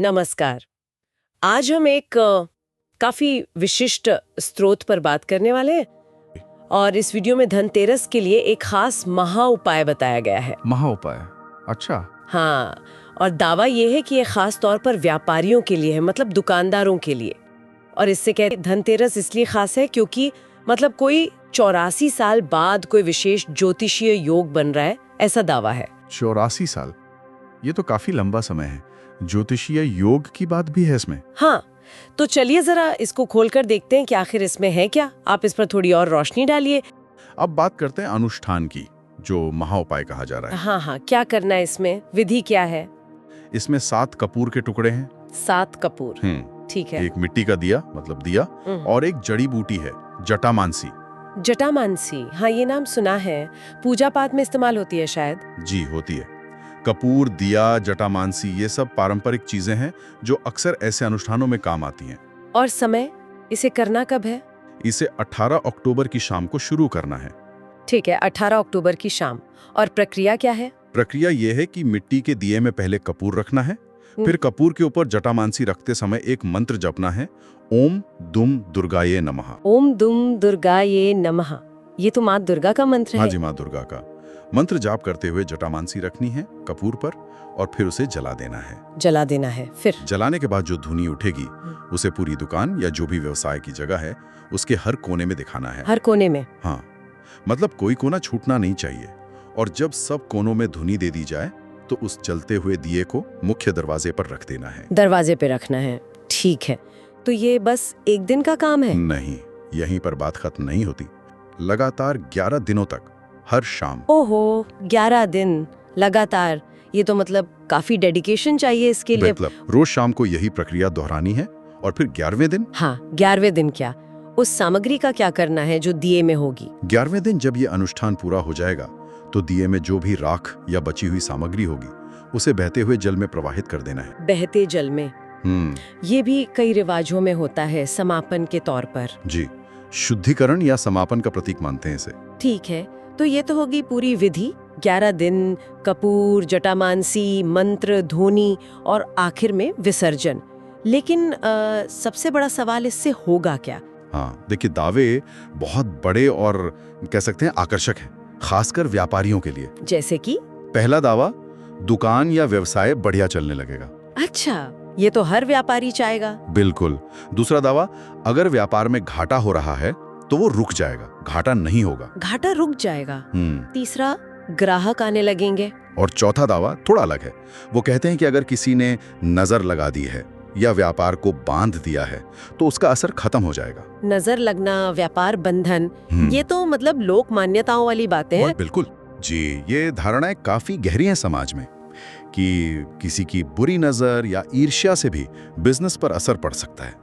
नमस्कार। आज हम एक काफी विशिष्ट स्रोत पर बात करने वाले हैं और इस वीडियो में धनतेरस के लिए एक खास महा उपाय बताया गया है। महा उपाय? अच्छा। हाँ, और दावा ये है कि ये खास तौर पर व्यापारियों के लिए है, मतलब दुकानदारों के लिए। और इससे कहते धनतेरस इसलिए खास है क्योंकि मतलब कोई 84 साल बाद कोई विशेष ज्योतिषीय योग बन रहा है, ऐसा दावा है। 84 साल? ये तो काफी लंबा समय है। ज्योतिषीय योग की बात भी है इसमें? हाँ, तो चलिए जरा इसको खोलकर देखते हैं कि आखिर इसमें है क्या। आप इस पर थोड़ी और रोशनी डालिए। अब बात करते हैं अनुष्ठान की, जो महा उपाय कहा जा रहा है। हाँ, क्या करना है इसमें, विधि क्या है? इसमें 7 कपूर के टुकड़े हैं। 7 कपूर, ठीक है। एक मिट्टी का दिया, मतलब दिया, और एक जड़ी बूटी है, जटामानसी। जटामानसी, हाँ ये नाम सुना है। पूजा पाठ में इस्तेमाल होती है शायद। जी, होती है। कपूर, दिया, जटामानसी, ये सब पारंपरिक चीजें हैं जो अक्सर ऐसे अनुष्ठानों में काम आती हैं। और समय, इसे करना कब है? इसे 18 अक्टूबर की शाम को शुरू करना है। ठीक है, 18 अक्टूबर की शाम। और प्रक्रिया क्या है? प्रक्रिया यह है कि मिट्टी के दिए में पहले कपूर रखना है, फिर कपूर के ऊपर जटामानसी रखते समय एक मंत्र जपना है, ओम दुम दुर्गाये नमः। ओम दुम दुर्गाये नमः, ये तो माँ दुर्गा का मंत्र है। हाँ जी, माँ दुर्गा का मंत्र जाप करते हुए जटामानसी रखनी है कपूर पर और फिर उसे जला देना है। जला देना है, फिर जलाने के बाद जो धुनी उठेगी उसे पूरी दुकान या जो भी व्यवसाय की जगह है उसके हर कोने में दिखाना है। हर कोने में? हाँ, मतलब कोई कोना छूटना नहीं चाहिए। और जब सब कोनों में धुनी दे दी जाए तो उस जलते हुए दिए को मुख्य दरवाजे पर रख देना है। दरवाजे पे रखना है, ठीक है। तो ये बस एक दिन का काम है? नहीं, यहीं पर बात खत्म नहीं होती। लगातार 11 दिनों तक हर शाम। ओहो, 11 दिन लगातार, ये तो मतलब काफी डेडिकेशन चाहिए इसके लिए। मतलब रोज शाम को यही प्रक्रिया दोहरानी है और फिर 11वें दिन? हाँ, 11वें दिन क्या, उस सामग्री का क्या करना है जो दिए में होगी? 11वें दिन जब ये अनुष्ठान पूरा हो जाएगा तो दिए में जो भी राख या बची हुई सामग्री होगी उसे बहते हुए जल में प्रवाहित कर देना है। बहते जल में? ये भी कई रिवाजों में होता है, समापन के तौर पर। जी, शुद्धिकरण या समापन का प्रतीक मानते हैं इसे। ठीक है, तो ये तो होगी पूरी विधि। 11 दिन, कपूर, जटामानसी, मंत्र, ध्वनि और आखिर में विसर्जन। लेकिन सबसे बड़ा सवाल इससे होगा क्या? हाँ, देखिए, दावे बहुत बड़े और कह सकते हैं आकर्षक हैं, खासकर व्यापारियों के लिए। जैसे कि? पहला दावा, दुकान या व्यवसाय बढ़िया चलने लगेगा। अच्छा, ये तो हर व्यापारी चाहेगा। बिल्कुल। दूसरा दावा, अगर व्यापार में घाटा हो रहा है तो वो रुक जाएगा, घाटा नहीं होगा। घाटा रुक जाएगा। तीसरा, ग्राहक आने लगेंगे। और चौथा दावा थोड़ा अलग है। वो कहते हैं कि अगर किसी ने नजर लगा दी है या व्यापार को बांध दिया है तो उसका असर खत्म हो जाएगा। नजर लगना, व्यापार बंधन, ये तो मतलब लोक मान्यताओं वाली बातें हैं। बिल्कुल जी, ये धारणाएं काफी गहरी हैं समाज में कि किसी की बुरी नजर या ईर्ष्या से भी बिजनेस पर असर पड़ सकता है।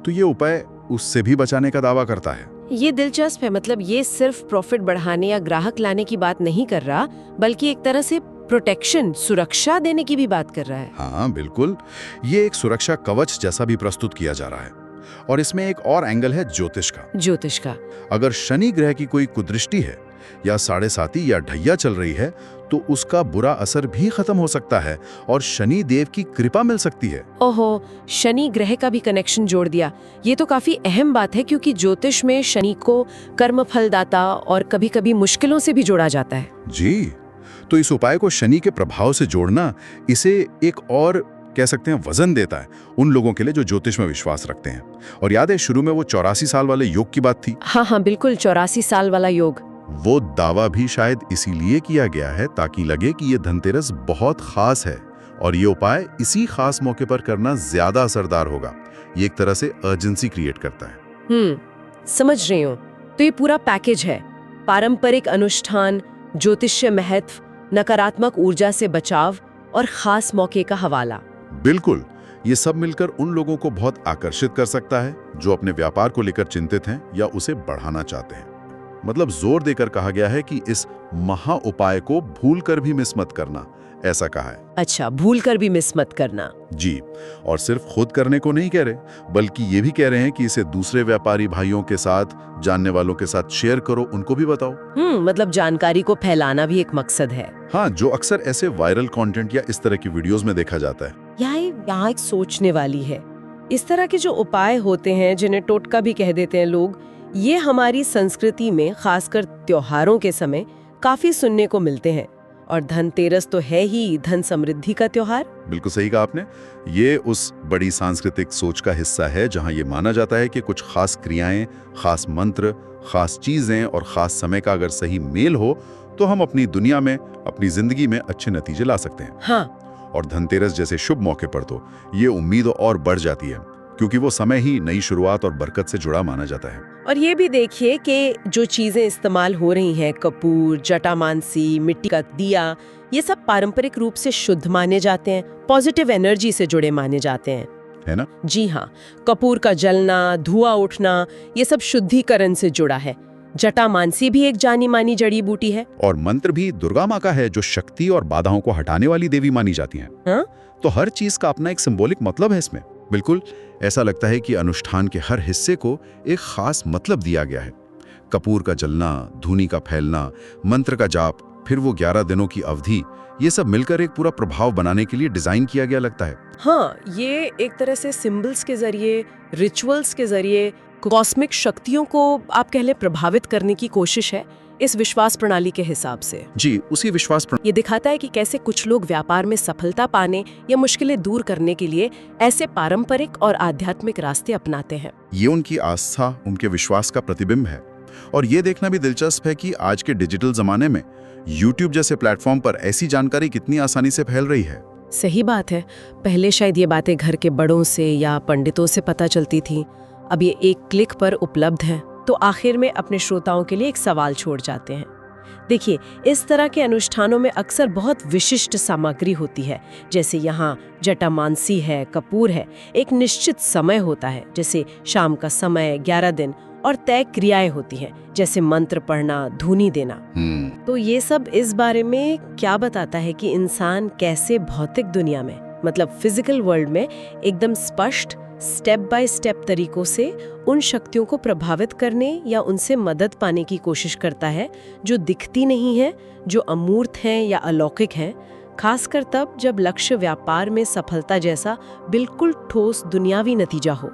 तो ये उपाय उससे भी बचाने का दावा करता है। ये दिलचस्प है, मतलब ये सिर्फ प्रॉफिट बढ़ाने या ग्राहक लाने की बात नहीं कर रहा, बल्कि एक तरह से प्रोटेक्शन, सुरक्षा देने की भी बात कर रहा है। हाँ बिल्कुल, ये एक सुरक्षा कवच जैसा भी प्रस्तुत किया जा रहा है। और इसमें एक और एंगल है ज्योतिष का। ज्योतिष का? अगर शनि ग्रह की कोई कुदृष्टि है या साढ़े साती या ढैया चल रही है तो उसका बुरा असर भी खत्म हो सकता है और शनि देव की कृपा मिल सकती है। ओहो, शनि ग्रह का भी कनेक्शन जोड़ दिया। ये तो काफी अहम बात है क्योंकि ज्योतिष में शनि को कर्मफलदाता और कभी-कभी मुश्किलों से भी जोड़ा जाता है। जी, तो इस उपाय को शनि के प्रभाव से जोड़ना इसे एक और कह सकते हैं वजन देता है उन लोगों के लिए जो ज्योतिष में विश्वास रखते हैं। और याद है शुरू में वो 84 साल वाले योग की बात थी? हाँ, बिल्कुल, 84 साल वाला योग। वो दावा भी शायद इसीलिए किया गया है ताकि लगे कि ये धनतेरस बहुत खास है और ये उपाय इसी खास मौके पर करना ज्यादा असरदार होगा। ये एक तरह से अर्जेंसी क्रिएट करता है। समझ रही हूँ। तो ये पूरा पैकेज है, पारंपरिक अनुष्ठान, ज्योतिष्य महत्व, नकारात्मक ऊर्जा से बचाव और खास मौके का हवाला। बिल्कुल, ये सब मिलकर उन लोगों को बहुत आकर्षित कर सकता है जो अपने व्यापार को लेकर चिंतित हैं या उसे बढ़ाना चाहते हैं। मतलब जोर देकर कहा गया है कि इस महा उपाय को भूलकर भी मिस मत करना, ऐसा कहा है। अच्छा, भूलकर भी मिस मत करना। जी, और सिर्फ खुद करने को नहीं कह रहे, बल्कि ये भी कह रहे हैं कि इसे दूसरे व्यापारी भाइयों के साथ, जानने वालों के साथ शेयर करो, उनको भी बताओ। मतलब जानकारी को फैलाना भी एक मकसद है। हाँ, जो अक्सर ऐसे वायरल कंटेंट या इस तरह की वीडियोस में देखा जाता है। यहाँ यहाँ एक सोचने वाली है। इस तरह के जो उपाय होते हैं, जिन्हें टोटका भी कह देते हैं लोग, ये हमारी संस्कृति में खासकर त्योहारों के समय काफी सुनने को मिलते हैं। और धनतेरस तो है ही धन समृद्धि का त्योहार। बिल्कुल सही कहा आपने। ये उस बड़ी सांस्कृतिक सोच का हिस्सा है जहां ये माना जाता है कि कुछ खास क्रियाएं, खास मंत्र, खास चीजें और खास समय का अगर सही मेल हो तो हम अपनी दुनिया में, अपनी जिंदगी में अच्छे नतीजे ला सकते हैं। हाँ। और धनतेरस जैसे शुभ मौके पर तो ये उम्मीद और बढ़ जाती है, क्योंकि वो समय ही नई शुरुआत और बरकत से जुड़ा माना जाता है। और ये भी देखिए कि जो चीजें इस्तेमाल हो रही हैं, कपूर, जटामांसी, मिट्टी का दिया, ये सब पारंपरिक रूप से शुद्ध माने जाते हैं, पॉजिटिव एनर्जी से जुड़े माने जाते हैं, है ना? जी हाँ। कपूर का जलना, धुआं उठना, ये सब शुद्धिकरण से जुड़ा है। जटामांसी भी एक जानी मानी जड़ी बूटी है। और मंत्र भी दुर्गा माँ का है, जो शक्ति और बाधाओं को हटाने वाली देवी मानी जाती हैं। हाँ? तो हर चीज का अपना एक सिंबॉलिक मतलब है इसमें। बिल्कुल ऐसा लगता है कि अनुष्ठान के हर हिस्से को एक खास मतलब दिया गया है। कपूर का जलना, धूनी का फैलना, मंत्र का जाप, फिर वो 11 दिनों की अवधि, ये सब मिलकर एक पूरा प्रभाव बनाने के लिए डिजाइन किया गया लगता है। हाँ, ये एक तरह से सिंबल्स के जरिए, रिचुअल्स के जरिए कॉस्मिक शक्तियों को आप कह ले प्रभावित करने की कोशिश है, इस विश्वास प्रणाली के हिसाब से। जी, उसी विश्वास ये दिखाता है कि कैसे कुछ लोग व्यापार में सफलता पाने या मुश्किलें दूर करने के लिए ऐसे पारंपरिक और आध्यात्मिक रास्ते अपनाते हैं। ये उनकी आस्था, उनके विश्वास का प्रतिबिंब है। और ये देखना भी दिलचस्प है कि आज के डिजिटल जमाने में YouTube जैसे प्लेटफॉर्म पर ऐसी जानकारी कितनी आसानी से फैल रही है। सही बात है। पहले शायद ये बातें घर के बड़ों से या पंडितों से पता चलती थी, अब ये एक क्लिक पर उपलब्ध है। तो आखिर में अपने श्रोताओं के लिए एक सवाल छोड़ जाते हैं। देखिए, इस तरह के अनुष्ठानों में अक्सर बहुत विशिष्ट सामग्री होती है, जैसे यहाँ जटामांसी है, कपूर है, एक निश्चित समय होता है, जैसे शाम का समय, 11 दिन, और तय क्रियाएं होती हैं, जैसे मंत्र पढ़ना, धूनी देना। तो ये सब इस बारे में क्या बताता है कि इंसान कैसे भौतिक दुनिया में, मतलब फिजिकल वर्ल्ड में, एकदम स्पष्ट स्टेप बाय स्टेप तरीकों से उन शक्तियों को प्रभावित करने या उनसे मदद पाने की कोशिश करता है जो दिखती नहीं है, जो अमूर्त हैं या अलौकिक हैं, खासकर तब जब लक्ष्य व्यापार में सफलता जैसा बिल्कुल ठोस दुनियावी नतीजा हो।